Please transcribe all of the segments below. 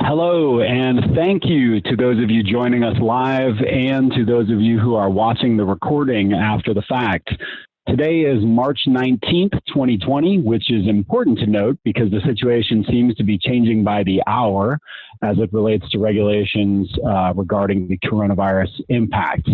Hello, and thank you to those of you joining us live and to those of you who are watching the recording after the fact. Today is March 19th, 2020, which is important to note because the situation seems to be changing by the hour as it relates to regulations regarding the coronavirus impact.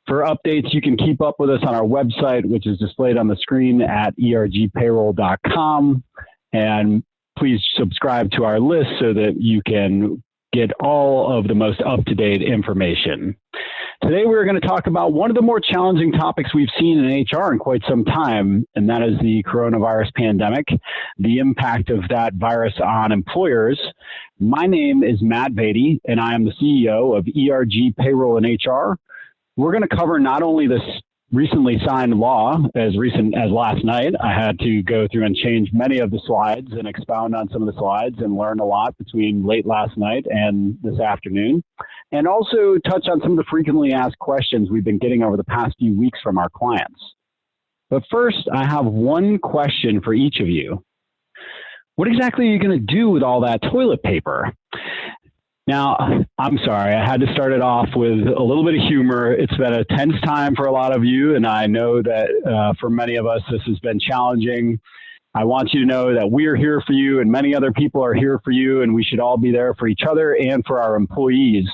For updates, you can keep up with us on our website, which is displayed on the screen at ergpayroll.com. And please subscribe to our list so that you can get all of the most up-to-date information. Today, we're going to talk about one of the more challenging topics we've seen in HR in quite some time, and that is the coronavirus pandemic, the impact of that virus on employers. My name is Matt Beatty, and I am the CEO of ERG Payroll and HR. We're going to cover not only this recently signed law, as recent as last night. I had to go through and change many of the slides and expound on some of the slides and learn a lot between late last night and this afternoon. And also touch on some of the frequently asked questions we've been getting over the past few weeks from our clients. But first, I have one question for each of you. What exactly are you going to do with all that toilet paper? Now, I'm sorry, I had to start it off with a little bit of humor. It's been a tense time for a lot of you, and I know that for many of us, this has been challenging. I want you to know that we are here for you, and many other people are here for you, and we should all be there for each other and for our employees.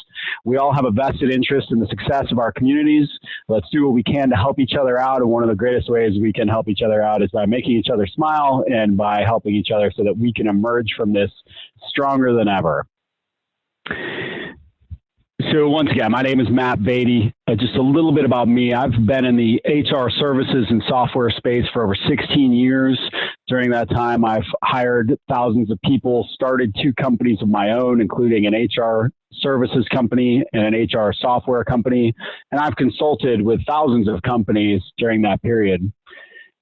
We all have a vested interest in the success of our communities. Let's do what we can to help each other out, and one of the greatest ways we can help each other out is by making each other smile and by helping each other so that we can emerge from this stronger than ever. So once again, my name is Matt Beatty. Just a little bit about me. I've been in the HR services and software space for over 16 years. During that time, I've hired thousands of people, started 2 companies of my own, including an HR services company and an HR software company. And I've consulted with thousands of companies during that period.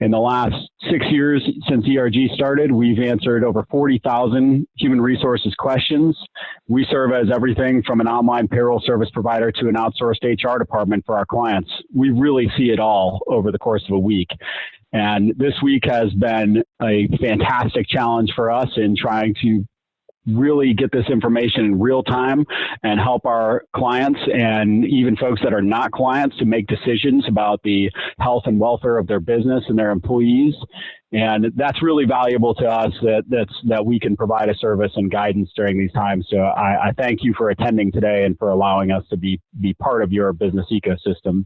In the last 6 years since ERG started, we've answered over 40,000 human resources questions. We serve as everything from an online payroll service provider to an outsourced HR department for our clients. We really see it all over the course of a week. And this week has been a fantastic challenge for us in trying to really get this information in real time and help our clients and even folks that are not clients to make decisions about the health and welfare of their business and their employees. And that's really valuable to us that we can provide a service and guidance during these times. So I thank you for attending today and for allowing us to be part of your business ecosystem.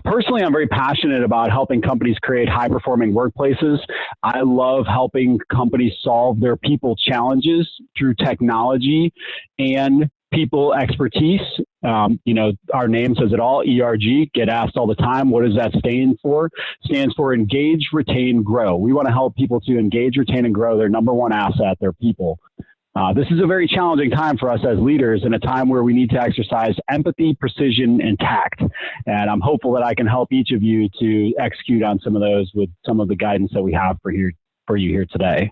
Personally, I'm very passionate about helping companies create high-performing workplaces. I love helping companies solve their people challenges through technology and people expertise. Our name says it all, ERG, get asked all the time, what does that stand for? Stands for engage, retain, grow. We want to help people to engage, retain, and grow their number one asset, their people. This is a very challenging time for us as leaders and a time where we need to exercise empathy, precision, and tact. And I'm hopeful that I can help each of you to execute on some of those with some of the guidance that we have for you here today.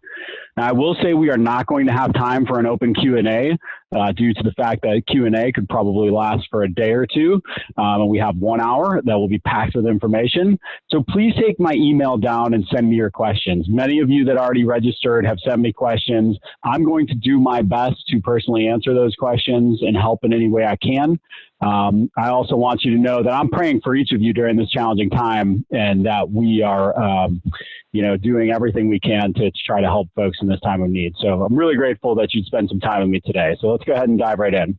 Now, I will say we are not going to have time for an open Q&A due to the fact that Q&A could probably last for a day or two. And we have 1 hour that will be packed with information. So please take my email down and send me your questions. Many of you that already registered have sent me questions. I'm going to do my best to personally answer those questions and help in any way I can. I also want you to know that I'm praying for each of you during this challenging time and that we are doing everything we can to try to help folks in this time of need. So I'm really grateful that you'd spend some time with me today. So let's go ahead and dive right in.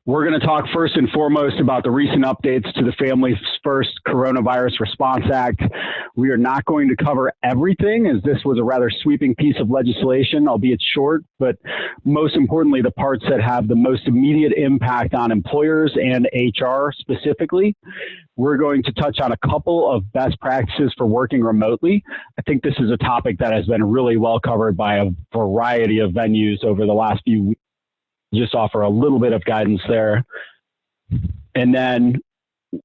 We're going to talk first and foremost about the recent updates to the Families First Coronavirus Response Act. We are not going to cover everything, as this was a rather sweeping piece of legislation, albeit short, but most importantly, the parts that have the most immediate impact on employers and HR specifically. We're going to touch on a couple of best practices for working remotely. I think this is a topic that has been really well covered by a variety of venues over the last few weeks. Just offer a little bit of guidance there. And then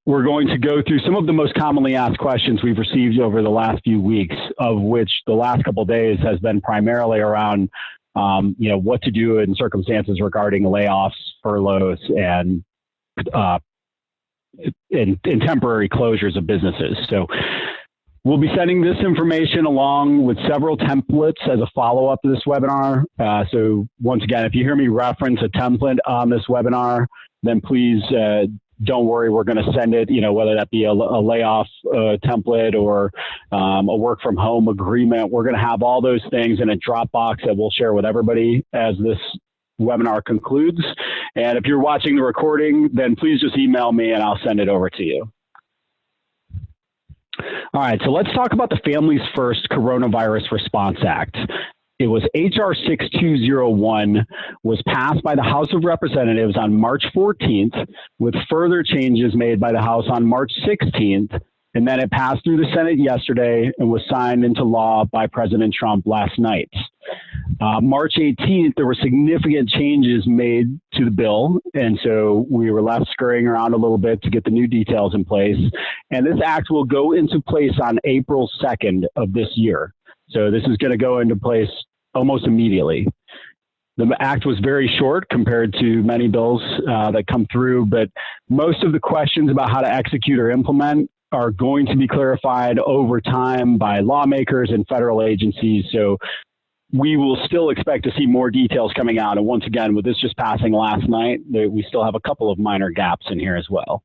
we're going to go through some of the most commonly asked questions we've received over the last few weeks, of which the last couple of days has been primarily around what to do in circumstances regarding layoffs, furloughs, and temporary closures of businesses. So We'll be sending this information along with several templates as a follow-up to this webinar. So once again, if you hear me reference a template on this webinar, then please don't worry, we're going to send it, whether that be a layoff template or a work from home agreement. We're going to have all those things in a Dropbox that we'll share with everybody as this webinar concludes. And if you're watching the recording, then please just email me and I'll send it over to you. All right, so let's talk about the Families First Coronavirus Response Act. It was H.R. 6201, was passed by the House of Representatives on March 14th, with further changes made by the House on March 16th, and then it passed through the Senate yesterday and was signed into law by President Trump last night. March 18th, there were significant changes made to the bill, and so we were left scurrying around a little bit to get the new details in place. And this act will go into place on April 2nd of this year. So this is going to go into place almost immediately. The act was very short compared to many bills that come through, but most of the questions about how to execute or implement are going to be clarified over time by lawmakers and federal agencies. So we will still expect to see more details coming out. And once again, with this just passing last night, we still have a couple of minor gaps in here as well.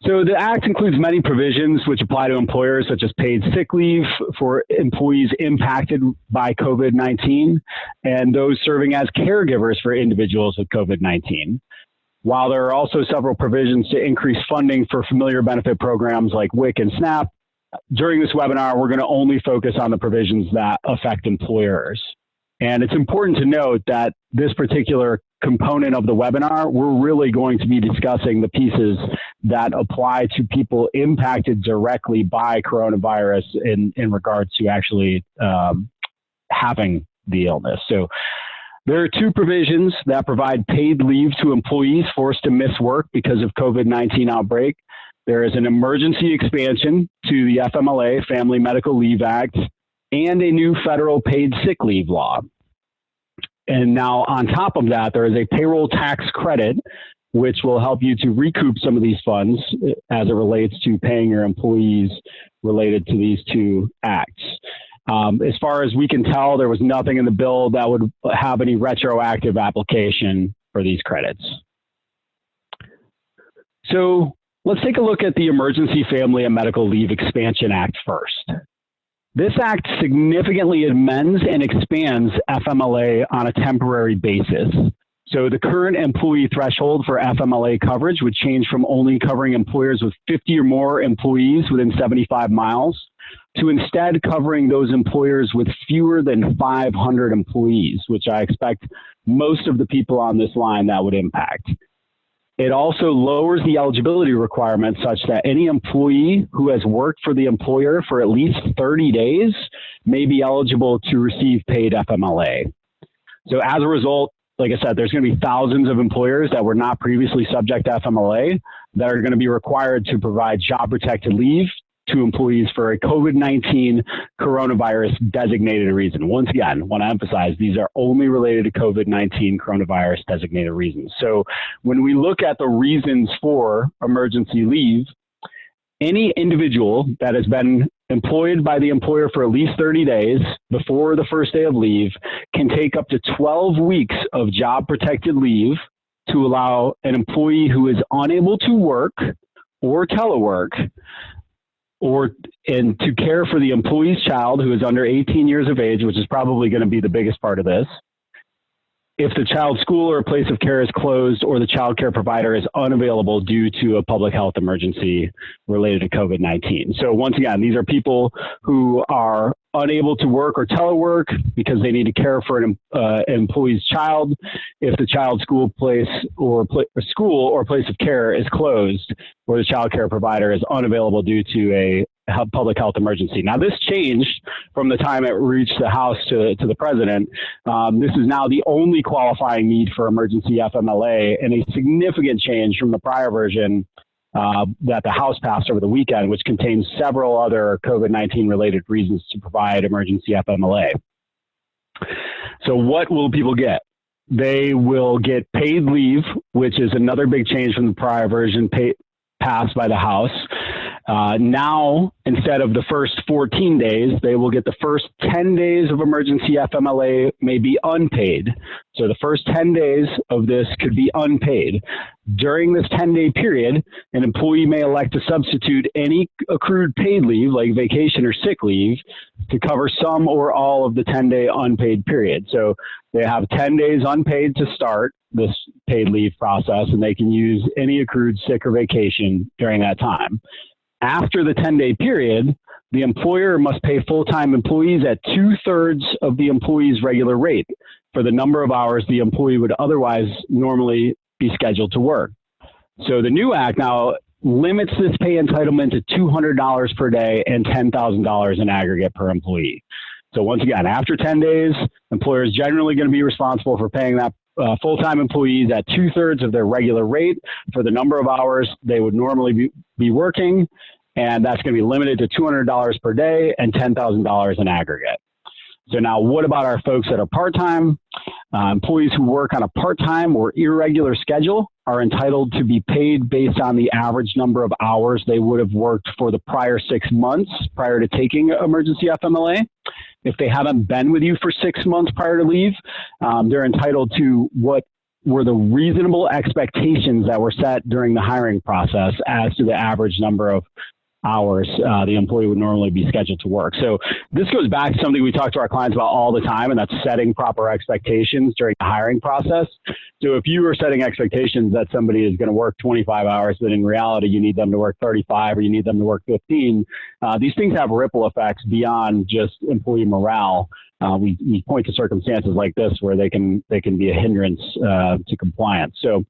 So the act includes many provisions which apply to employers, such as paid sick leave for employees impacted by COVID-19 and those serving as caregivers for individuals with COVID-19. While there are also several provisions to increase funding for familiar benefit programs like WIC and SNAP, during this webinar, we're going to only focus on the provisions that affect employers. And it's important to note that this particular component of the webinar, we're really going to be discussing the pieces that apply to people impacted directly by coronavirus in regards to actually having the illness. So there are two provisions that provide paid leave to employees forced to miss work because of COVID-19 outbreak. There is an emergency expansion to the FMLA, Family Medical Leave Act, and a new federal paid sick leave law. And now on top of that, there is a payroll tax credit, which will help you to recoup some of these funds as it relates to paying your employees related to these two acts. As far as we can tell, there was nothing in the bill that would have any retroactive application for these credits. So let's take a look at the Emergency Family and Medical Leave Expansion Act first. This act significantly amends and expands FMLA on a temporary basis. So the current employee threshold for FMLA coverage would change from only covering employers with 50 or more employees within 75 miles to instead covering those employers with fewer than 500 employees, which I expect most of the people on this line that would impact. It also lowers the eligibility requirement such that any employee who has worked for the employer for at least 30 days may be eligible to receive paid FMLA. So as a result, like I said, there's going to be thousands of employers that were not previously subject to FMLA that are going to be required to provide job-protected leave to employees for a COVID-19 coronavirus designated reason. Once again, I want to emphasize these are only related to COVID-19 coronavirus designated reasons. So when we look at the reasons for emergency leave, any individual that has been employed by the employer for at least 30 days before the first day of leave can take up to 12 weeks of job protected leave to allow an employee who is unable to work or telework and to care for the employee's child who is under 18 years of age, which is probably going to be the biggest part of this. If the child's school or place of care is closed or the child care provider is unavailable due to a public health emergency related to COVID-19. So once again, these are people who are unable to work or telework because they need to care for an employee's child. If the child's school or place of care is closed or the child care provider is unavailable due to a public health emergency. Now this changed from the time it reached the House to the President. This is now the only qualifying need for emergency FMLA, and a significant change from the prior version that the House passed over the weekend, which contains several other COVID-19 related reasons to provide emergency FMLA. So what will people get? They will get paid leave, which is another big change from the prior version passed by the House. Now, instead of the first 14 days, they will get the first 10 days of emergency FMLA may be unpaid. So the first 10 days of this could be unpaid. During this 10-day period, an employee may elect to substitute any accrued paid leave, like vacation or sick leave, to cover some or all of the 10-day unpaid period. So they have 10 days unpaid to start this paid leave process, and they can use any accrued sick or vacation during that time. After the 10-day period, the employer must pay full-time employees at 2/3 of the employee's regular rate for the number of hours the employee would otherwise normally be scheduled to work. So the new act now limits this pay entitlement to $200 per day and $10,000 in aggregate per employee. So once again, after 10 days, employers generally going to be responsible for paying that full-time employees at 2/3 of their regular rate for the number of hours they would normally be working, and that's going to be limited to $200 per day and $10,000 in aggregate. So now what about our folks that are part-time? Employees who work on a part-time or irregular schedule are entitled to be paid based on the average number of hours they would have worked for the prior 6 months prior to taking emergency FMLA. If they haven't been with you for 6 months prior to leave, they're entitled to what were the reasonable expectations that were set during the hiring process as to the average number of hours the employee would normally be scheduled to work. So this goes back to something we talk to our clients about all the time, and that's setting proper expectations during the hiring process. So if you are setting expectations that somebody is going to work 25 hours, but in reality you need them to work 35 or you need them to work 15, these things have ripple effects beyond just employee morale. We point to circumstances like this where they can be a hindrance to compliance. So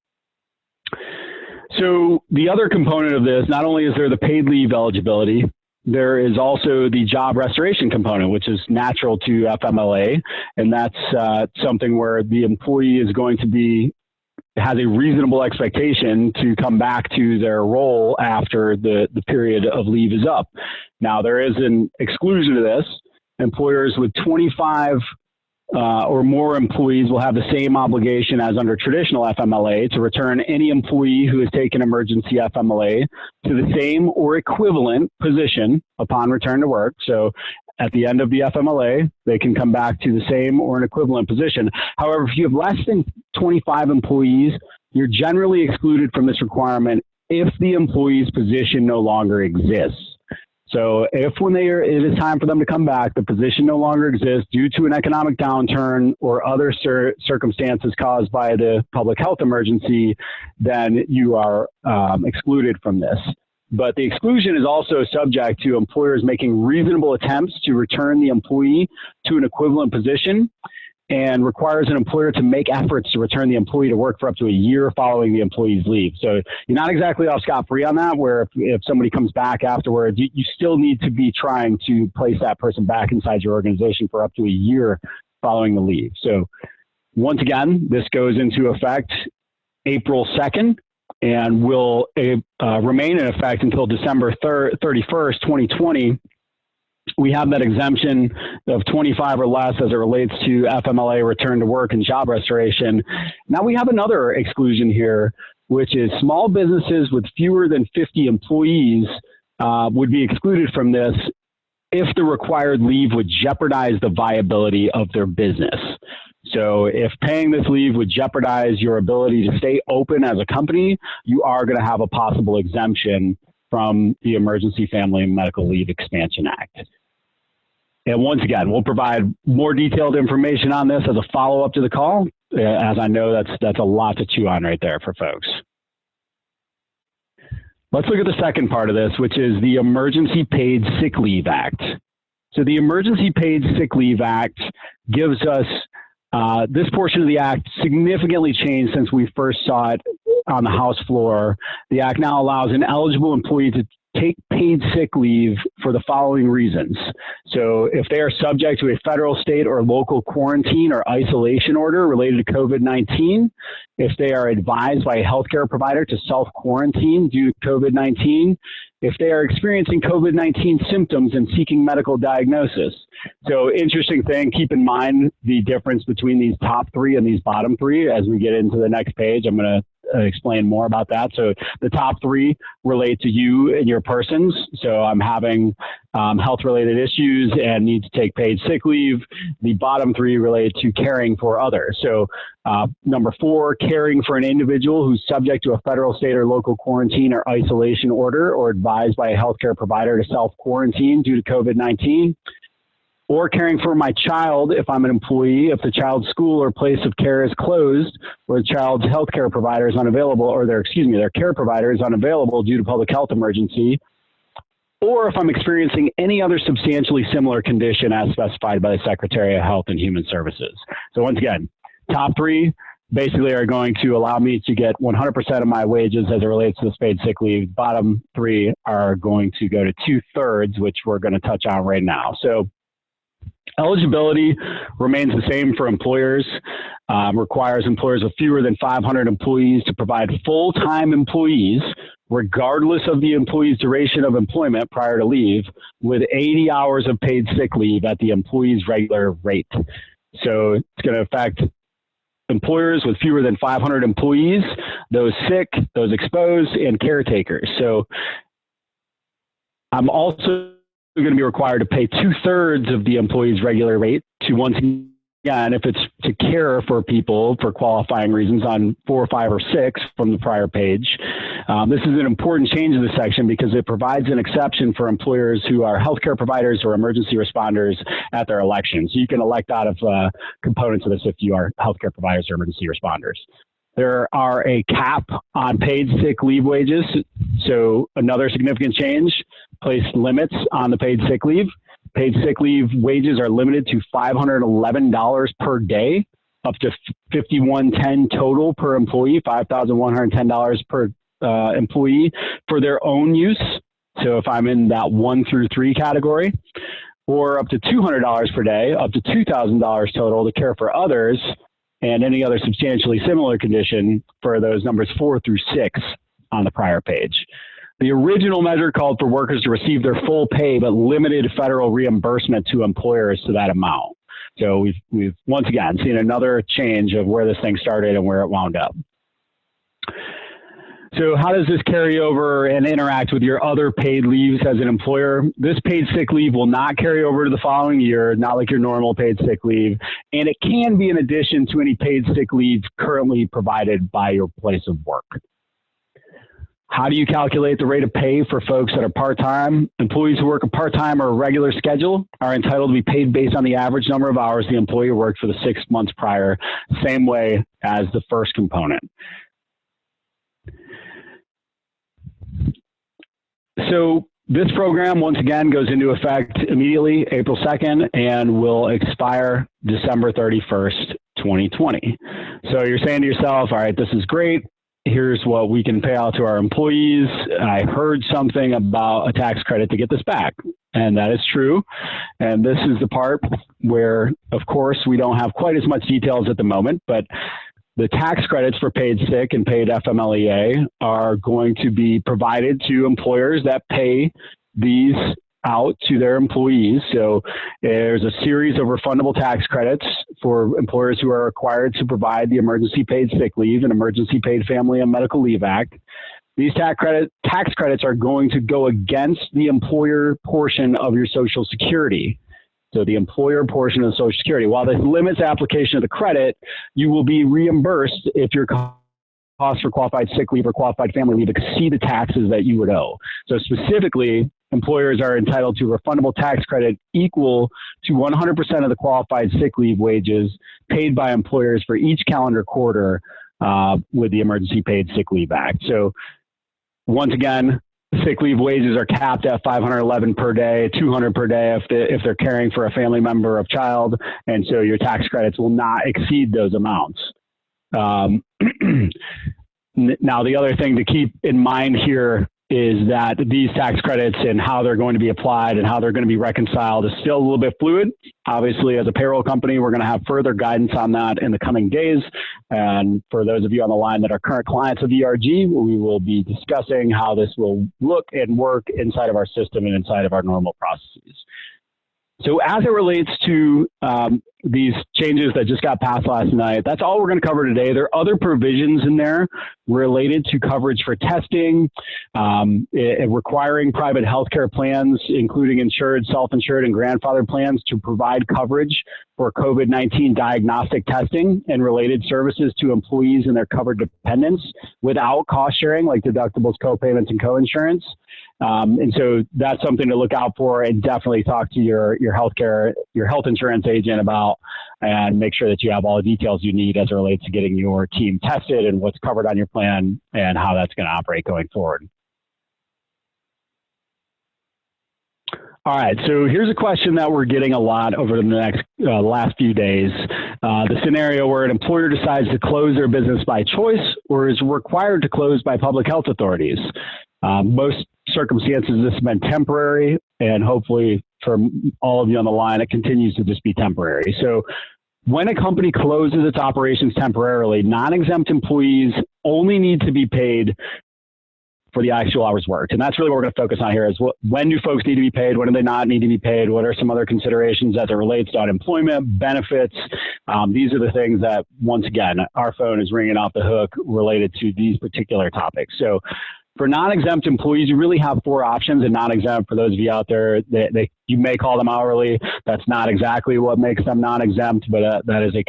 the other component of this, not only is there the paid leave eligibility, there is also the job restoration component, which is natural to FMLA. And that's something where the employee is going to has a reasonable expectation to come back to their role after the period of leave is up. Now, there is an exclusion to this. Employers with 25 or more employees will have the same obligation as under traditional FMLA to return any employee who has taken emergency FMLA to the same or equivalent position upon return to work. So at the end of the FMLA, they can come back to the same or an equivalent position. However, if you have less than 25 employees, you're generally excluded from this requirement if the employee's position no longer exists. So if it is time for them to come back, the position no longer exists due to an economic downturn or other circumstances caused by the public health emergency, then you are excluded from this. But the exclusion is also subject to employers making reasonable attempts to return the employee to an equivalent position, and requires an employer to make efforts to return the employee to work for up to a year following the employee's leave. So you're not exactly off scot-free on that, where if somebody comes back afterwards, you still need to be trying to place that person back inside your organization for up to a year following the leave. So once again, this goes into effect April 2nd and will remain in effect until December 31st, 2020. We have that exemption of 25 or less as it relates to FMLA return to work and job restoration. Now we have another exclusion here, which is small businesses with fewer than 50 employees would be excluded from this if the required leave would jeopardize the viability of their business. So if paying this leave would jeopardize your ability to stay open as a company, you are going to have a possible exemption from the Emergency Family and Medical Leave Expansion Act. And once again, we'll provide more detailed information on this as a follow-up to the call, as I know that's a lot to chew on right there for folks. Let's look at the second part of this, which is the Emergency Paid Sick Leave Act. So the Emergency Paid Sick Leave Act gives us, this portion of the act significantly changed since we first saw it on the House floor. The act now allows an eligible employee to take paid sick leave for the following reasons. So if they are subject to a federal, state, or local quarantine or isolation order related to COVID-19, if they are advised by a healthcare provider to self-quarantine due to COVID-19, if they are experiencing COVID-19 symptoms and seeking medical diagnosis. So interesting thing, keep in mind the difference between these top three and these bottom three as we get into the next page. I'm going to explain more about that. So the top three relate to you and your persons. So I'm having health-related issues and need to take paid sick leave. The bottom three relate to caring for others. So number 4, caring for an individual who's subject to a federal, state, or local quarantine or isolation order or advised by a healthcare provider to self-quarantine due to COVID-19. Or caring for my child if I'm an employee, if the child's school or place of care is closed, or the child's healthcare provider is unavailable, or their care provider is unavailable due to public health emergency, or if I'm experiencing any other substantially similar condition as specified by the Secretary of Health and Human Services. So once again, top three basically are going to allow me to get 100% of my wages as it relates to this paid sick leave. Bottom three are going to go to 2/3, which we're going to touch on right now. So eligibility remains the same for employers, requires employers with fewer than 500 employees to provide full-time employees, regardless of the employee's duration of employment prior to leave, with 80 hours of paid sick leave at the employee's regular rate. So it's going to affect employers with fewer than 500 employees, those sick, those exposed, and caretakers. So I'm also going to be required to pay 2/3 of the employee's regular rate to, once again, if it's to care for people for qualifying reasons on 4, 5, or 6 from the prior page. This is an important change in this section because it provides an exception for employers who are healthcare providers or emergency responders at their election. So you can elect out of components of this if you are healthcare providers or emergency responders. There are a cap on paid sick leave wages. So another significant change, placed limits on the paid sick leave. Paid sick leave wages are limited to $511 per day, up to $5,110 total per employee, $5,110 per employee for their own use. So if I'm in that 1 through 3 category, or up to $200 per day, up to $2,000 total to care for others, and any other substantially similar condition for those numbers 4 through 6 on the prior page. The original measure called for workers to receive their full pay, but limited federal reimbursement to employers to that amount. So we've once again seen another change of where this thing started and where it wound up. So how does this carry over and interact with your other paid leaves as an employer? This paid sick leave will not carry over to the following year, not like your normal paid sick leave, and it can be in addition to any paid sick leave currently provided by your place of work. How do you calculate the rate of pay for folks that are part-time? Employees who work a part-time or a regular schedule are entitled to be paid based on the average number of hours the employee worked for the 6 months prior, same way as the first component. So this program, once again, goes into effect immediately, April 2nd, and will expire December 31st, 2020. So you're saying to yourself, all right, this is great. Here's what we can pay out to our employees. I heard something about a tax credit to get this back, and that is true. And this is the part where, of course, we don't have quite as much details at the moment, but the tax credits for paid sick and paid FMLEA are going to be provided to employers that pay these out to their employees. So there's a series of refundable tax credits for employers who are required to provide the Emergency Paid Sick Leave and Emergency Paid Family and Medical Leave Act. These tax credits are going to go against the employer portion of your Social Security. So the employer portion of Social Security. While this limits application of the credit, you will be reimbursed if your costs for qualified sick leave or qualified family leave exceed the taxes that you would owe. So specifically, employers are entitled to refundable tax credit equal to 100% of the qualified sick leave wages paid by employers for each calendar quarter with the Emergency Paid Sick Leave Act. So once again, sick leave wages are capped at $511 per day, $200 per day if they're caring for a family member of child, and so your tax credits will not exceed those amounts. Now, the other thing to keep in mind here is that these tax credits and how they're going to be applied and how they're going to be reconciled is still a little bit fluid. Obviously, as a payroll company, we're going to have further guidance on that in the coming days. And for those of you on the line that are current clients of ERG, we will be discussing how this will look and work inside of our system and inside of our normal processes. So as it relates to these changes that just got passed last night, that's all we're going to cover today. There are other provisions in there related to coverage for testing, requiring private healthcare plans, including insured, self-insured, and grandfathered plans to provide coverage for COVID-19 diagnostic testing and related services to employees and their covered dependents without cost sharing, like deductibles, co-payments, and co-insurance. And so that's something to look out for, and definitely talk to your health insurance agent about, and make sure that you have all the details you need as it relates to getting your team tested and what's covered on your plan and how that's going to operate going forward. All right, so here's a question that we're getting a lot over the last few days. The scenario where an employer decides to close their business by choice or is required to close by public health authorities. Most circumstances, this has been temporary, and hopefully for all of you on the line, it continues to just be temporary. So when a company closes its operations temporarily, non-exempt employees only need to be paid for the actual hours worked. And that's really what we're going to focus on here is when do folks need to be paid? When do they not need to be paid? What are some other considerations as it relates to unemployment, benefits? These are the things that, once again, our phone is ringing off the hook related to these particular topics. So for non-exempt employees, you really have four options. And non-exempt, for those of you out there, you may call them hourly. That's not exactly what makes them non-exempt, but that is a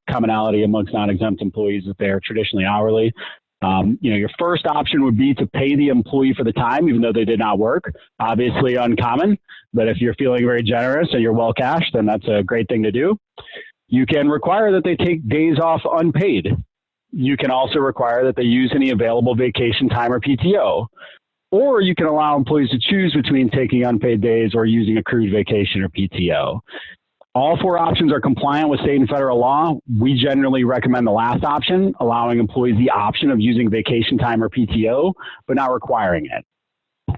commonality amongst non-exempt employees that they are traditionally hourly. Your first option would be to pay the employee for the time, even though they did not work. Obviously uncommon, but if you're feeling very generous and you're well cashed, then that's a great thing to do. You can require that they take days off unpaid. You can also require that they use any available vacation time or PTO. Or you can allow employees to choose between taking unpaid days or using accrued vacation or PTO. All four options are compliant with state and federal law. We generally recommend the last option, allowing employees the option of using vacation time or PTO, but not requiring it.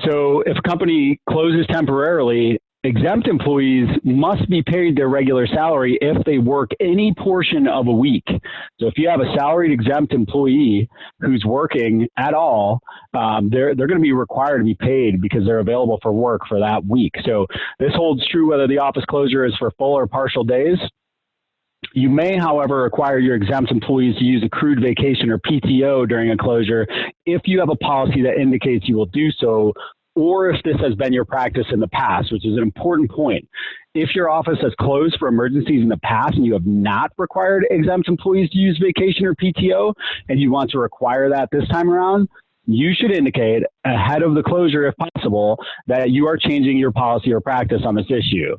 So if a company closes temporarily, exempt employees must be paid their regular salary if they work any portion of a week. So if you have a salaried exempt employee who's working at all, they're going to be required to be paid because they're available for work for that week. So this holds true whether the office closure is for full or partial days. You may, however, require your exempt employees to use accrued vacation or PTO during a closure if you have a policy that indicates you will do so, or if this has been your practice in the past, which is an important point. If your office has closed for emergencies in the past and you have not required exempt employees to use vacation or PTO, and you want to require that this time around, you should indicate ahead of the closure, if possible, that you are changing your policy or practice on this issue.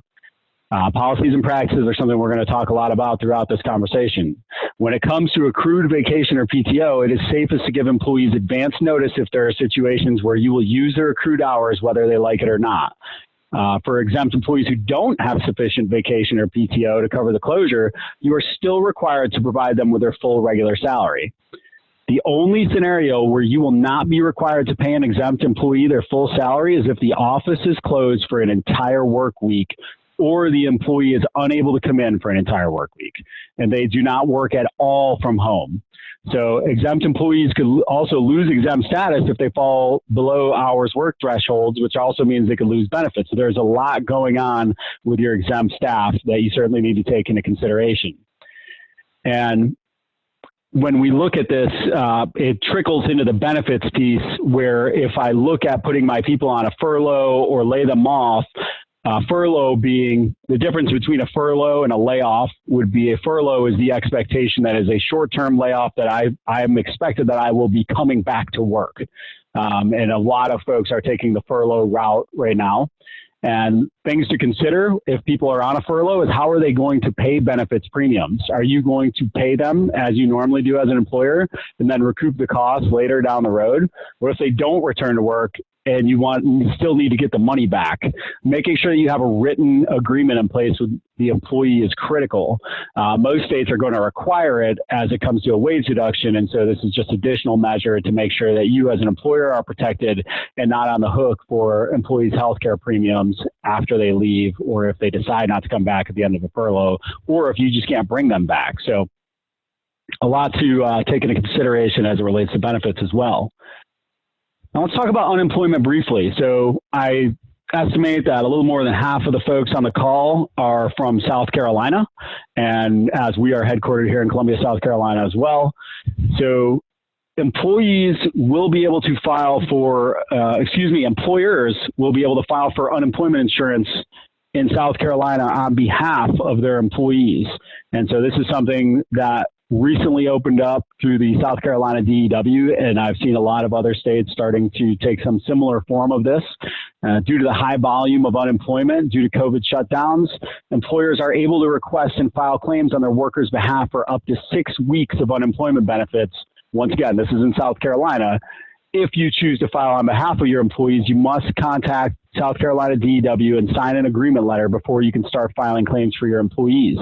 Policies and practices are something we're going to talk a lot about throughout this conversation. When it comes to accrued vacation or PTO, it is safest to give employees advance notice if there are situations where you will use their accrued hours, whether they like it or not. For exempt employees who don't have sufficient vacation or PTO to cover the closure, you are still required to provide them with their full regular salary. The only scenario where you will not be required to pay an exempt employee their full salary is if the office is closed for an entire work week, or the employee is unable to come in for an entire work week and they do not work at all from home. So exempt employees could also lose exempt status if they fall below hours work thresholds, which also means they could lose benefits. So there's a lot going on with your exempt staff that you certainly need to take into consideration. And when we look at this, it trickles into the benefits piece where if I look at putting my people on a furlough or lay them off, furlough being the difference between a furlough and a layoff would be a furlough is the expectation that is a short-term layoff that I am expected that I will be coming back to work. And a lot of folks are taking the furlough route right now. And things to consider if people are on a furlough is how are they going to pay benefits premiums? Are you going to pay them as you normally do as an employer and then recoup the costs later down the road? Or if they don't return to work and you still need to get the money back, making sure you have a written agreement in place with the employee is critical. Most states are going to require it as it comes to a wage deduction. And so this is just additional measure to make sure that you as an employer are protected and not on the hook for employees' healthcare premiums after they leave, or if they decide not to come back at the end of a furlough, or if you just can't bring them back. So a lot to take into consideration as it relates to benefits as well. Now let's talk about unemployment briefly. So I estimate that a little more than half of the folks on the call are from South Carolina, and as we are headquartered here in Columbia, South Carolina as well. So employees will be able to file for, employers will be able to file for unemployment insurance in South Carolina on behalf of their employees. And so this is something that recently opened up through the South Carolina DEW, and I've seen a lot of other states starting to take some similar form of this. Due to the high volume of unemployment due to COVID shutdowns, employers are able to request and file claims on their workers' behalf for up to 6 weeks of unemployment benefits. Once again, this is in South Carolina. If you choose to file on behalf of your employees, you must contact South Carolina DEW and sign an agreement letter before you can start filing claims for your employees.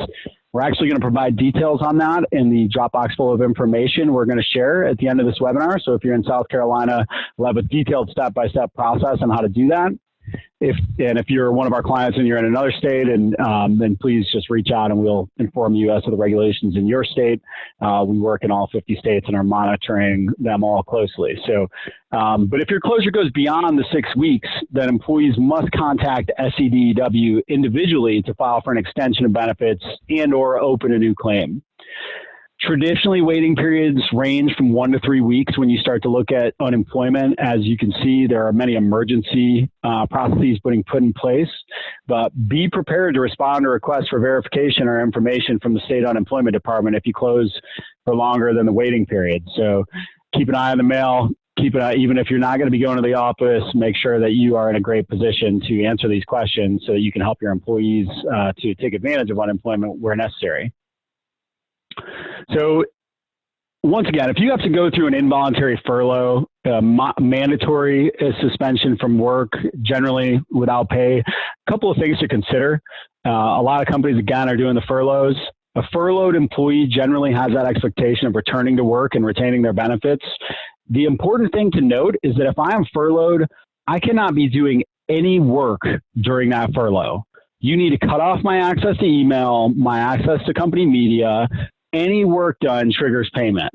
We're actually going to provide details on that in the Dropbox full of information we're going to share at the end of this webinar. So if you're in South Carolina, we'll have a detailed step-by-step process on how to do that. If you're one of our clients and you're in another state, then please just reach out and we'll inform you as to the regulations in your state. We work in all 50 states and are monitoring them all closely. So, but if your closure goes beyond the 6 weeks, then employees must contact SCDW individually to file for an extension of benefits and or open a new claim. Traditionally, waiting periods range from 1 to 3 weeks when you start to look at unemployment. As you can see, there are many emergency processes being put in place, but be prepared to respond to requests for verification or information from the state unemployment department if you close for longer than the waiting period. So keep an eye on the mail. Keep an eye, even if you're not going to be going to the office, make sure that you are in a great position to answer these questions so that you can help your employees to take advantage of unemployment where necessary. So once again, if you have to go through an involuntary furlough, mandatory suspension from work, generally without pay, a couple of things to consider. A lot of companies, again, are doing the furloughs. A furloughed employee generally has that expectation of returning to work and retaining their benefits. The important thing to note is that if I am furloughed, I cannot be doing any work during that furlough. You need to cut off my access to email, my access to company media. Any work done triggers payment.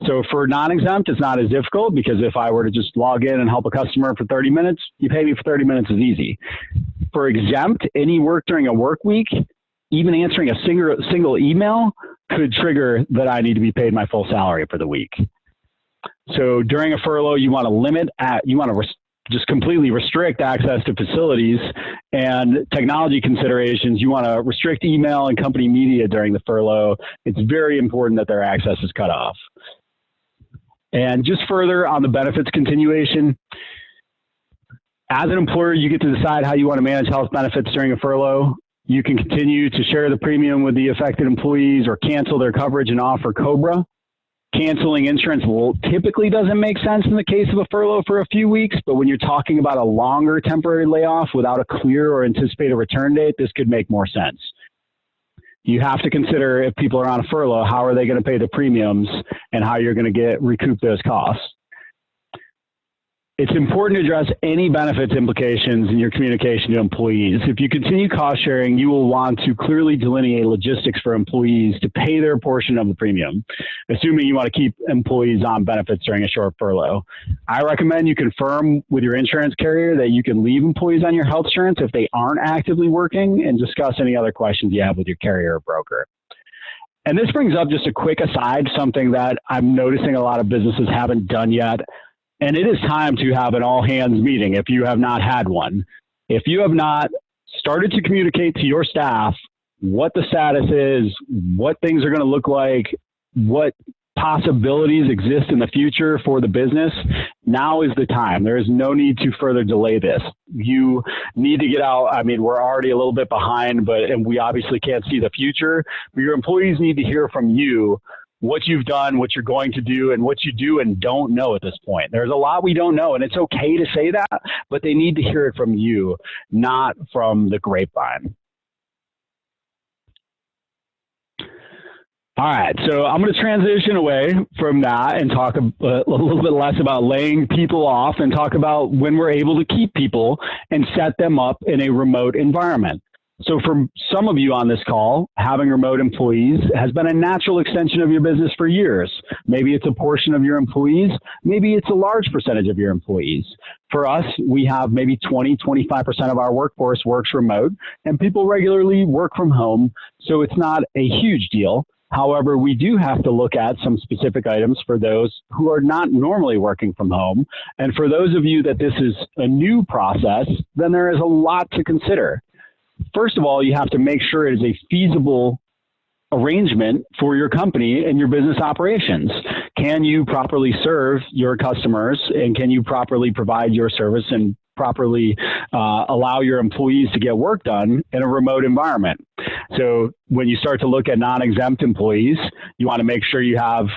So for non-exempt, it's not as difficult because if I were to just log in and help a customer for 30 minutes, you pay me for 30 minutes is easy. For exempt, any work during a work week, even answering a single email could trigger that I need to be paid my full salary for the week. So during a furlough, you want to just completely restrict access to facilities and technology considerations. You want to restrict email and company media during the furlough. It's very important that their access is cut off. And just further on the benefits continuation, as an employer, you get to decide how you want to manage health benefits during a furlough. You can continue to share the premium with the affected employees or cancel their coverage and offer COBRA. Canceling insurance typically doesn't make sense in the case of a furlough for a few weeks, but when you're talking about a longer temporary layoff without a clear or anticipated return date, this could make more sense. You have to consider if people are on a furlough, how are they going to pay the premiums and how you're going to recoup those costs. It's important to address any benefits implications in your communication to employees. If you continue cost sharing, you will want to clearly delineate logistics for employees to pay their portion of the premium, assuming you want to keep employees on benefits during a short furlough. I recommend you confirm with your insurance carrier that you can leave employees on your health insurance if they aren't actively working, and discuss any other questions you have with your carrier or broker. And this brings up just a quick aside, something that I'm noticing a lot of businesses haven't done yet. And it is time to have an all-hands meeting if you have not had one. If you have not started to communicate to your staff what the status is, what things are going to look like, what possibilities exist in the future for the business, now is the time. There is no need to further delay this. You need to get out. I mean, we're already a little bit behind, and we obviously can't see the future, but your employees need to hear from you what you've done, what you're going to do, and what you do and don't know at this point. There's a lot we don't know, and it's okay to say that, but they need to hear it from you, not from the grapevine. All right, so I'm going to transition away from that and talk a little bit less about laying people off and talk about when we're able to keep people and set them up in a remote environment. So for some of you on this call, having remote employees has been a natural extension of your business for years. Maybe it's a portion of your employees. Maybe it's a large percentage of your employees. For us, we have maybe 20–25% of our workforce works remote, and people regularly work from home, so it's not a huge deal. However, we do have to look at some specific items for those who are not normally working from home. And for those of you that this is a new process, then there is a lot to consider. First of all, you have to make sure it is a feasible arrangement for your company and your business operations. Can you properly serve your customers, and can you properly provide your service and properly allow your employees to get work done in a remote environment? So when you start to look at non-exempt employees, you want to make sure you have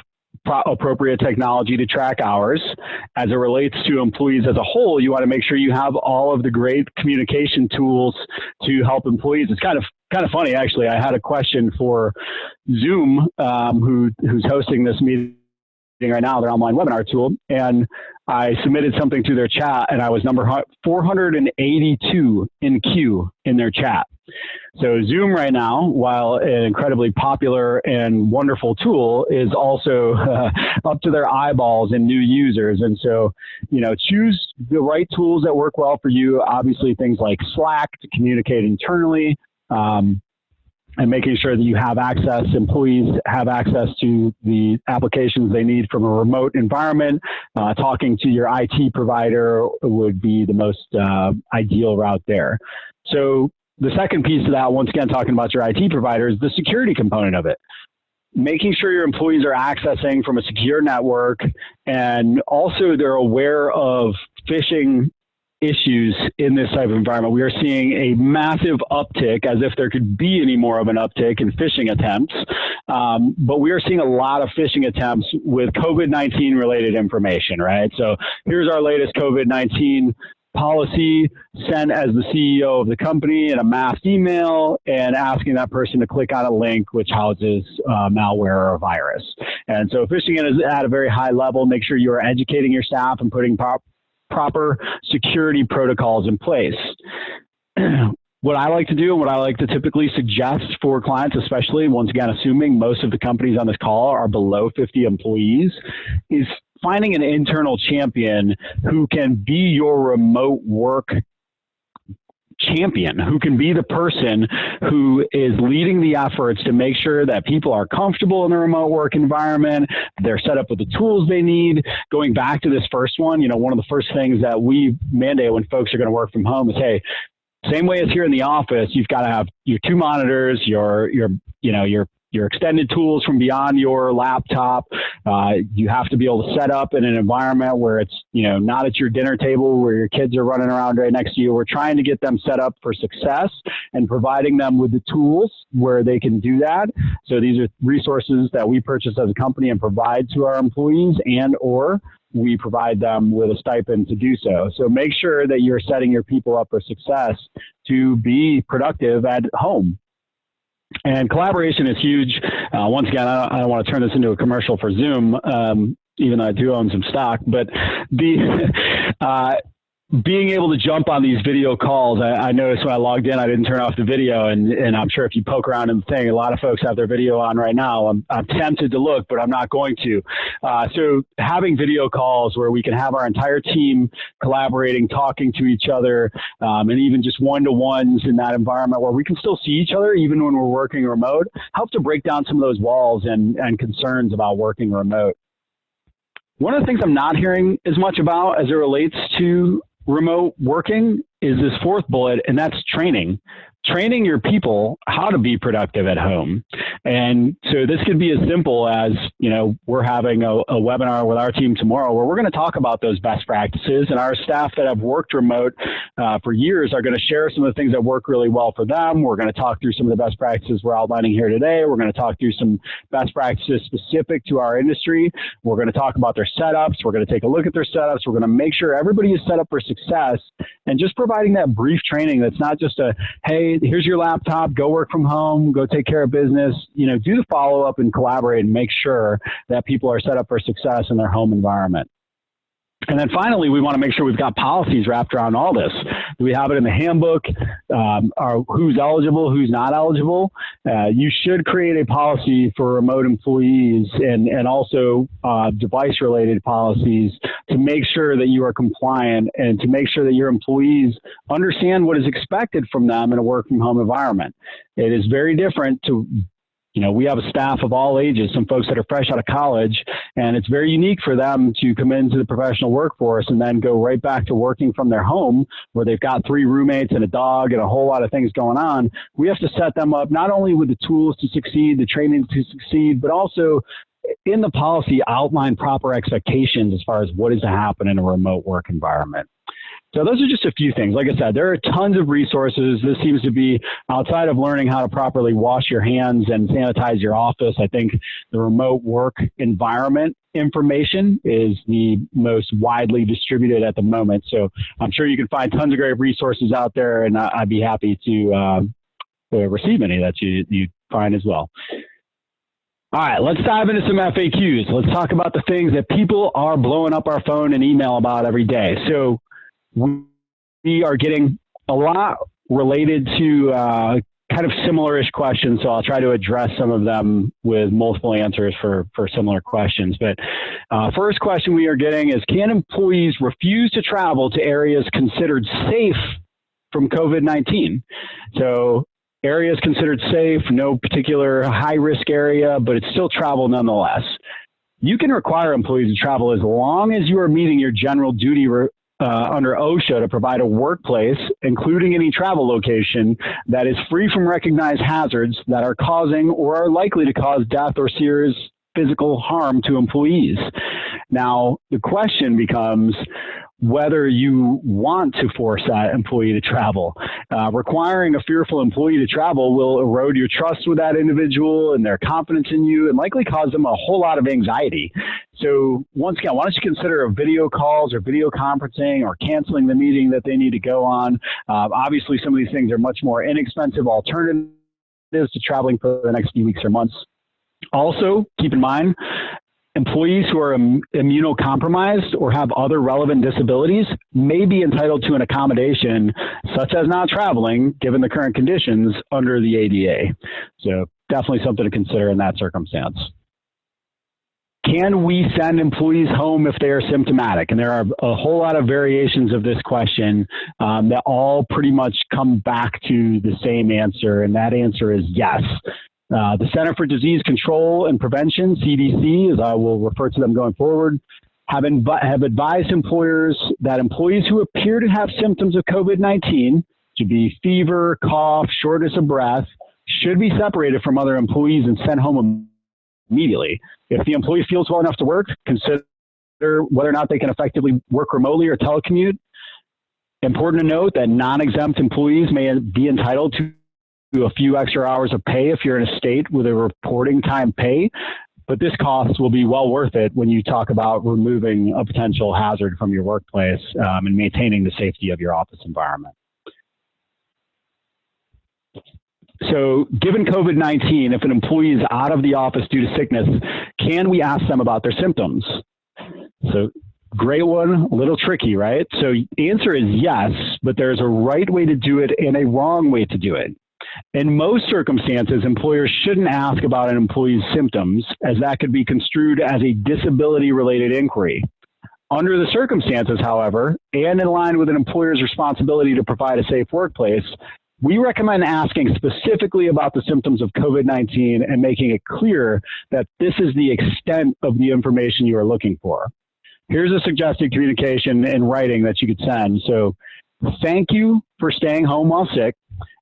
appropriate technology to track hours. As it relates to employees as a whole, you want to make sure you have all of the great communication tools to help employees. It's kind of funny, actually. I had a question for Zoom, who's hosting this meeting right now, their online webinar tool, and I submitted something to their chat, and I was number 482 in queue in their chat. So Zoom right now, while an incredibly popular and wonderful tool, is also up to their eyeballs in new users. And so, choose the right tools that work well for you. Obviously, things like Slack to communicate internally, and making sure that you have access, employees have access to the applications they need from a remote environment. Talking to your IT provider would be the most ideal route there. So the second piece of that, once again, talking about your IT provider, is the security component of it. Making sure your employees are accessing from a secure network, and also they're aware of phishing issues in this type of environment. We are seeing a massive uptick, as if there could be any more of an uptick in phishing attempts. But we are seeing a lot of phishing attempts with COVID-19 related information, right? So here's our latest COVID-19 policy sent as the CEO of the company in a mass email, and asking that person to click on a link which houses malware or a virus. And so phishing is at a very high level. Make sure you are educating your staff and putting proper security protocols in place. What I like to do, and what I like to typically suggest for clients, especially, once again, assuming most of the companies on this call are below 50 employees, is finding an internal champion who can be your remote work champion, who can be the person who is leading the efforts to make sure that people are comfortable in the remote work environment, they're set up with the tools they need. Going back to this first one, one of the first things that we mandate when folks are going to work from home is, hey, same way as here in the office, you've got to have your 2 monitors, your extended tools from beyond your laptop. You have to be able to set up in an environment where it's, not at your dinner table where your kids are running around right next to you. We're trying to get them set up for success and providing them with the tools where they can do that. So these are resources that we purchase as a company and provide to our employees, and or we provide them with a stipend to do so. So make sure that you're setting your people up for success to be productive at home. And collaboration is huge. Once again, I don't want to turn this into a commercial for Zoom, even though I do own some stock, but being able to jump on these video calls, I noticed when I logged in, I didn't turn off the video, and I'm sure if you poke around in the thing, a lot of folks have their video on right now. I'm tempted to look, but I'm not going to. So having video calls where we can have our entire team collaborating, talking to each other, and even just one-to-ones in that environment where we can still see each other even when we're working remote, help to break down some of those walls and concerns about working remote. One of the things I'm not hearing as much about as it relates to remote working is this fourth bullet, and that's training. Training your people how to be productive at home. And so this could be as simple as, we're having a webinar with our team tomorrow where we're going to talk about those best practices, and our staff that have worked remote for years are going to share some of the things that work really well for them. We're going to talk through some of the best practices we're outlining here today. We're going to talk through some best practices specific to our industry. We're going to talk about their setups. We're going to take a look at their setups. We're going to make sure everybody is set up for success, and just providing that brief training that's not just a, hey, here's your laptop, go work from home, go take care of business. Do the follow-up and collaborate and make sure that people are set up for success in their home environment. And then finally, we want to make sure we've got policies wrapped around all this. Do we have it in the handbook? Who's eligible, who's not eligible? You should create a policy for remote employees and also device-related policies to make sure that you are compliant and to make sure that your employees understand what is expected from them in a work-from-home environment. It is very different to we have a staff of all ages, some folks that are fresh out of college, and it's very unique for them to come into the professional workforce and then go right back to working from their home where they've got 3 roommates and a dog and a whole lot of things going on. We have to set them up not only with the tools to succeed, the training to succeed, but also in the policy outline proper expectations as far as what is to happen in a remote work environment. So those are just a few things. Like I said, there are tons of resources. This seems to be outside of learning how to properly wash your hands and sanitize your office. I think the remote work environment information is the most widely distributed at the moment. So I'm sure you can find tons of great resources out there, and I'd be happy to receive any that you find as well. All right, let's dive into some FAQs. Let's talk about the things that people are blowing up our phone and email about every day. So we are getting a lot related to kind of similar-ish questions, so I'll try to address some of them with multiple answers for similar questions. But first question we are getting is, can employees refuse to travel to areas considered safe from COVID-19? So areas considered safe, no particular high-risk area, but it's still travel nonetheless. You can require employees to travel as long as you are meeting your general duty under OSHA to provide a workplace, including any travel location, that is free from recognized hazards that are causing or are likely to cause death or serious physical harm to employees. Now, the question becomes whether you want to force that employee to travel. Requiring a fearful employee to travel will erode your trust with that individual and their confidence in you and likely cause them a whole lot of anxiety. So once again, why don't you consider a video calls or video conferencing or canceling the meeting that they need to go on. Obviously, some of these things are much more inexpensive alternatives to traveling for the next few weeks or months. Also, keep in mind, employees who are immunocompromised or have other relevant disabilities may be entitled to an accommodation, such as not traveling, given the current conditions under the ADA. So definitely something to consider in that circumstance. Can we send employees home if they are symptomatic? And there are a whole lot of variations of this question that all pretty much come back to the same answer, and that answer is yes. The Center for Disease Control and Prevention, CDC, as I will refer to them going forward, have advised employers that employees who appear to have symptoms of COVID-19, to be fever, cough, shortness of breath, should be separated from other employees and sent home immediately. If the employee feels well enough to work, consider whether or not they can effectively work remotely or telecommute. Important to note that non-exempt employees may be entitled to a few extra hours of pay if you're in a state with a reporting time pay, but this cost will be well worth it when you talk about removing a potential hazard from your workplace and maintaining the safety of your office environment. So given COVID-19, if an employee is out of the office due to sickness, can we ask them about their symptoms? So great one, a little tricky, right? So the answer is yes, but there's a right way to do it and a wrong way to do it. In most circumstances, employers shouldn't ask about an employee's symptoms, as that could be construed as a disability-related inquiry. Under the circumstances, however, and in line with an employer's responsibility to provide a safe workplace, we recommend asking specifically about the symptoms of COVID-19 and making it clear that this is the extent of the information you are looking for. Here's a suggested communication in writing that you could send. So, thank you for staying home while sick.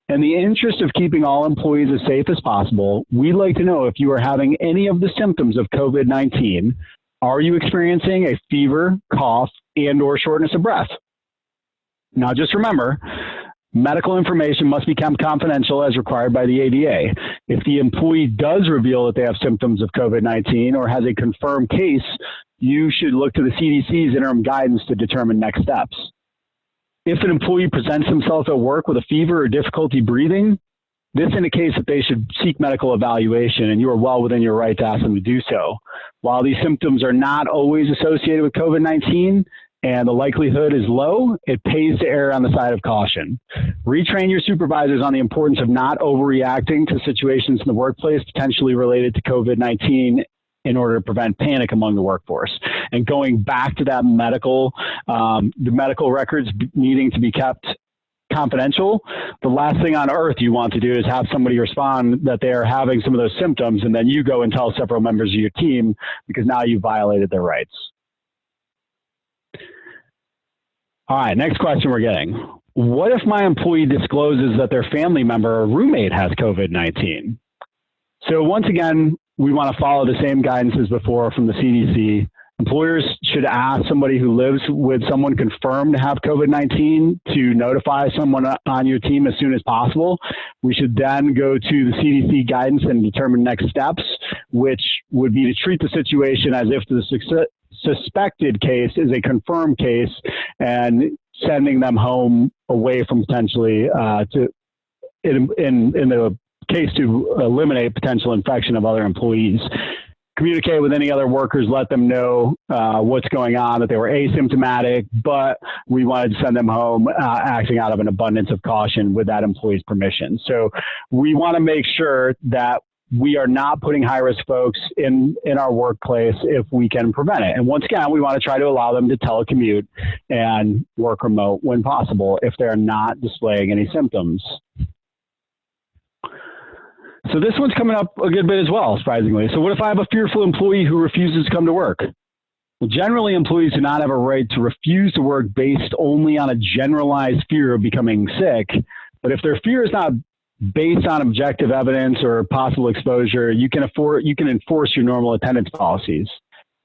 In the interest of keeping all employees as safe as possible, we'd like to know if you are having any of the symptoms of COVID-19. Are you experiencing a fever, cough, and/or shortness of breath? Now, just remember, medical information must be kept confidential as required by the ADA. If the employee does reveal that they have symptoms of COVID-19 or has a confirmed case, you should look to the CDC's interim guidance to determine next steps. If an employee presents himself at work with a fever or difficulty breathing, this indicates that they should seek medical evaluation, and you are well within your right to ask them to do so. While these symptoms are not always associated with COVID-19, and the likelihood is low, it pays to err on the side of caution. Retrain your supervisors on the importance of not overreacting to situations in the workplace potentially related to COVID-19 in order to prevent panic among the workforce. And going back to that the medical records needing to be kept confidential, the last thing on earth you want to do is have somebody respond that they are having some of those symptoms, and then you go and tell several members of your team, because now you violated their rights. All right, next question we're getting. What if my employee discloses that their family member or roommate has COVID-19? So once again, we want to follow the same guidance as before from the CDC. Employers should ask somebody who lives with someone confirmed to have COVID-19 to notify someone on your team as soon as possible. We should then go to the CDC guidance and determine next steps, which would be to treat the situation as if the suspected case is a confirmed case and sending them home away from potentially in the case to eliminate potential infection of other employees. Communicate with any other workers, let them know what's going on, that they were asymptomatic, but we wanted to send them home acting out of an abundance of caution with that employee's permission. So we want to make sure that we are not putting high-risk folks in our workplace if we can prevent it. And once again, we want to try to allow them to telecommute and work remote when possible if they're not displaying any symptoms. So this one's coming up a good bit as well, surprisingly. So what if I have a fearful employee who refuses to come to work? Well, generally, employees do not have a right to refuse to work based only on a generalized fear of becoming sick. But if their fear is not based on objective evidence or possible exposure, you can enforce your normal attendance policies.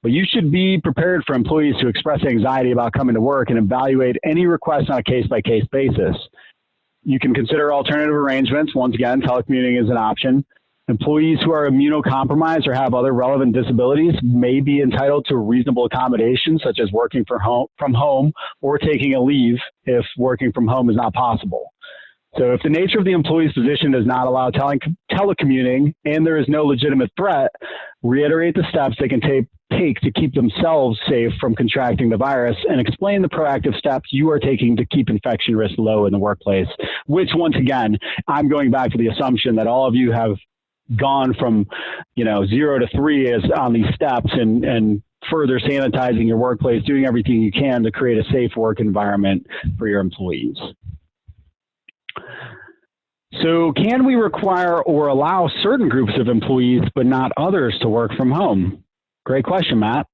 But you should be prepared for employees to express anxiety about coming to work and evaluate any request on a case-by-case basis. You can consider alternative arrangements. Once again, telecommuting is an option. Employees who are immunocompromised or have other relevant disabilities may be entitled to reasonable accommodations, such as working from home or taking a leave if working from home is not possible. So if the nature of the employee's position does not allow telecommuting and there is no legitimate threat, reiterate the steps they can take to keep themselves safe from contracting the virus, and explain the proactive steps you are taking to keep infection risk low in the workplace, which once again, I'm going back to the assumption that all of you have gone from 0 to 3 on these steps and further sanitizing your workplace, doing everything you can to create a safe work environment for your employees. So can we require or allow certain groups of employees but not others to work from home? Great question, Matt.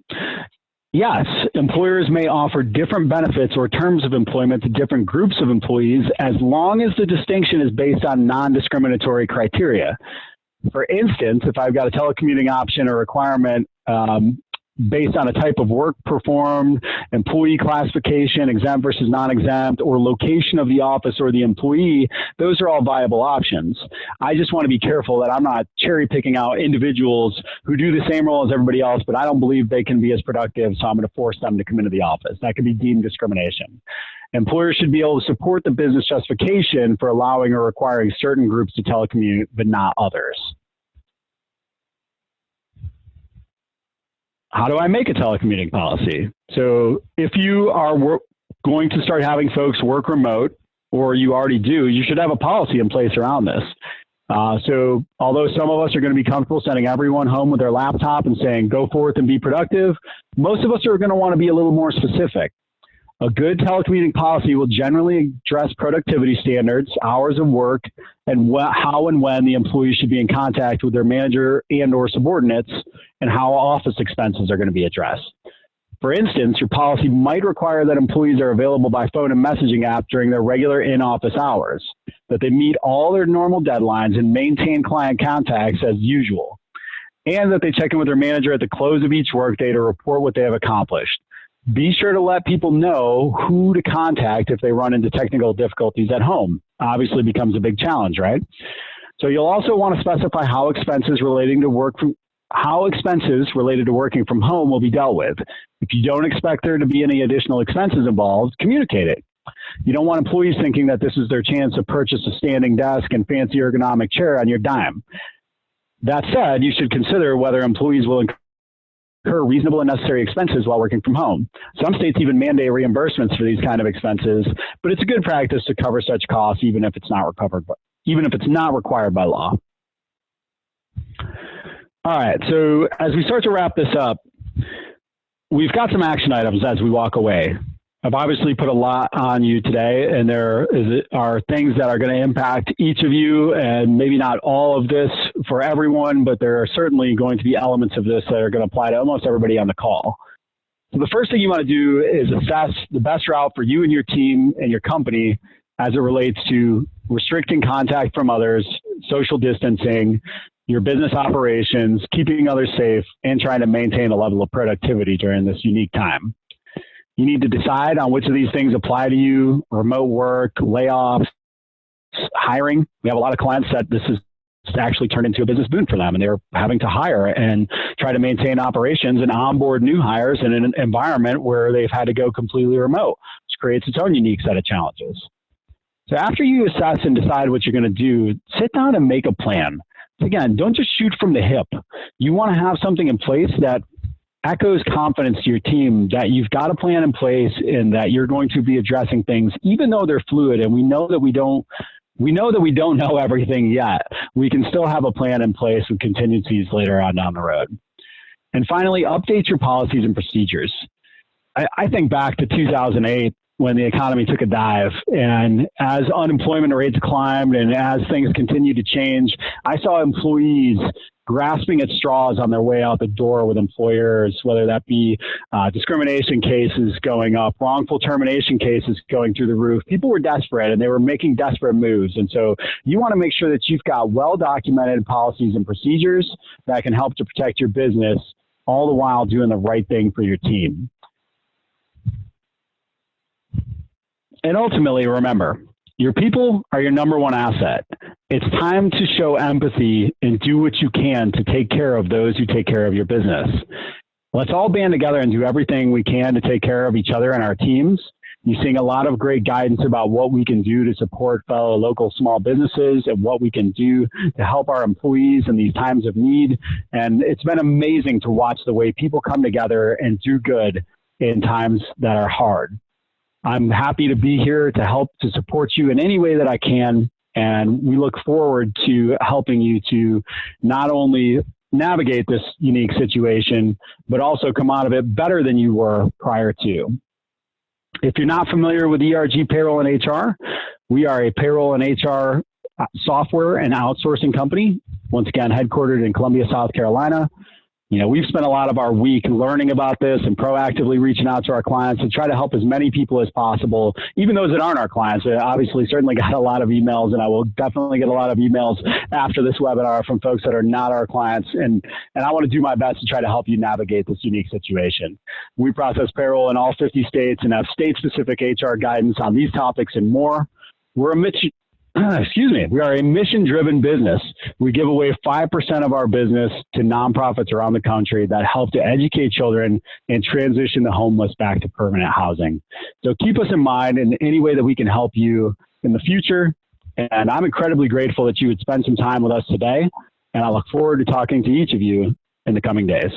Yes, employers may offer different benefits or terms of employment to different groups of employees as long as the distinction is based on non-discriminatory criteria. For instance, if I've got a telecommuting option or requirement based on a type of work performed, employee classification, exempt versus non-exempt, or location of the office or the employee, those are all viable options. I just want to be careful that I'm not cherry picking out individuals who do the same role as everybody else, but I don't believe they can be as productive, so I'm going to force them to come into the office. That could be deemed discrimination. Employers should be able to support the business justification for allowing or requiring certain groups to telecommute, but not others. How do I make a telecommuting policy? So if you are going to start having folks work remote, or you already do, you should have a policy in place around this. So although some of us are going to be comfortable sending everyone home with their laptop and saying, go forth and be productive, most of us are going to want to be a little more specific. A good telecommuting policy will generally address productivity standards, hours of work, and how and when the employee should be in contact with their manager and or subordinates, and how office expenses are going to be addressed. For instance, your policy might require that employees are available by phone and messaging app during their regular in-office hours, that they meet all their normal deadlines and maintain client contacts as usual, and that they check in with their manager at the close of each workday to report what they have accomplished. Be sure to let people know who to contact if they run into technical difficulties at home. Obviously becomes a big challenge, right? So you'll also want to specify how expenses related to working from home will be dealt with. If you don't expect there to be any additional expenses involved, communicate it. You don't want employees thinking that this is their chance to purchase a standing desk and fancy ergonomic chair on your dime. That said, you should consider whether employees will incur reasonable and necessary expenses while working from home. Some states even mandate reimbursements for these kind of expenses, but it's a good practice to cover such costs even if it's not required by law. All right, so as we start to wrap this up, we've got some action items as we walk away. I've obviously put a lot on you today, and there are things that are going to impact each of you, and maybe not all of this for everyone, but there are certainly going to be elements of this that are going to apply to almost everybody on the call. So the first thing you want to do is assess the best route for you and your team and your company as it relates to restricting contact from others, social distancing, your business operations, keeping others safe, and trying to maintain a level of productivity during this unique time. You need to decide on which of these things apply to you: remote work, layoffs, hiring. We have a lot of clients that this is actually turned into a business boon for them, and they're having to hire and try to maintain operations and onboard new hires in an environment where they've had to go completely remote, which creates its own unique set of challenges. So after you assess and decide what you're going to do, sit down and make a plan. Again, don't just shoot from the hip. You want to have something in place that echoes confidence to your team that you've got a plan in place and that you're going to be addressing things, even though they're fluid and we know that we don't know everything yet. We can still have a plan in place with contingencies later on down the road. And finally, update your policies and procedures. I think back to 2008 when the economy took a dive, and as unemployment rates climbed and as things continued to change, I saw employees grasping at straws on their way out the door with employers, whether that be discrimination cases going up, wrongful termination cases going through the roof. People were desperate and they were making desperate moves. And so you want to make sure that you've got well-documented policies and procedures that can help to protect your business, all the while doing the right thing for your team. And ultimately, remember, your people are your number one asset. It's time to show empathy and do what you can to take care of those who take care of your business. Let's all band together and do everything we can to take care of each other and our teams. You're seeing a lot of great guidance about what we can do to support fellow local small businesses and what we can do to help our employees in these times of need. And it's been amazing to watch the way people come together and do good in times that are hard. I'm happy to be here to help to support you in any way that I can. And we look forward to helping you to not only navigate this unique situation, but also come out of it better than you were prior to. If you're not familiar with ERG Payroll and HR, we are a payroll and HR software and outsourcing company, once again, headquartered in Columbia, South Carolina. You know, we've spent a lot of our week learning about this and proactively reaching out to our clients to try to help as many people as possible, even those that aren't our clients. I obviously certainly got a lot of emails, and I will definitely get a lot of emails after this webinar from folks that are not our clients. And I want to do my best to try to help you navigate this unique situation. We process payroll in all 50 states and have state-specific HR guidance on these topics and more. We are a mission-driven business. We give away 5% of our business to nonprofits around the country that help to educate children and transition the homeless back to permanent housing. So keep us in mind in any way that we can help you in the future. And I'm incredibly grateful that you would spend some time with us today. And I look forward to talking to each of you in the coming days.